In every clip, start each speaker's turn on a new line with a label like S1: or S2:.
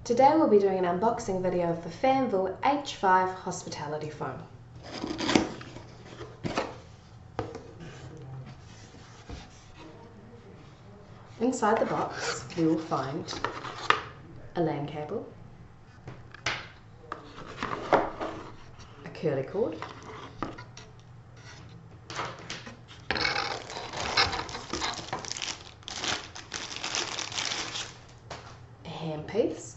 S1: Today we'll be doing an unboxing video of the Fanvil H5 hospitality phone. Inside the box we will find a LAN cable, a curly cord, a handpiece,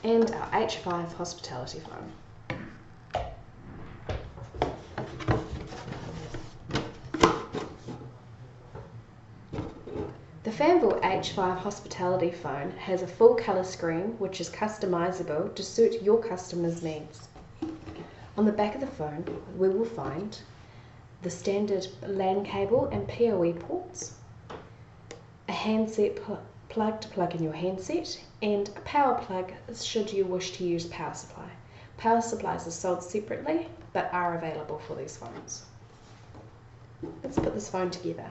S1: and our H5 hospitality phone. The Fanvil H5 hospitality phone has a full colour screen which is customizable to suit your customer's needs. On the back of the phone we will find the standard LAN cable and PoE ports, a handset plug to plug in your handset, and a power plug should you wish to use power supply. Power supplies are sold separately but are available for these phones. Let's put this phone together.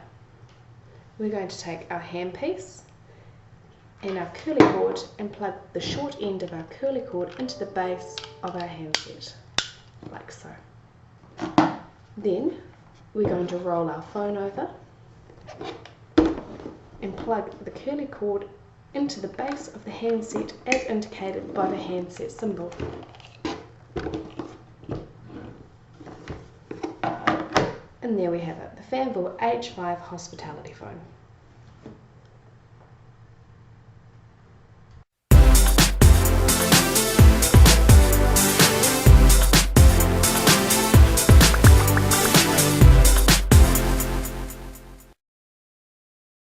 S1: We're going to take our handpiece and our curly cord and plug the short end of our curly cord into the base of our handset, like so. Then we're going to roll our phone over and plug the curly cord into the base of the handset as indicated by the handset symbol. And there we have it, the Fanvil H5 hospitality phone.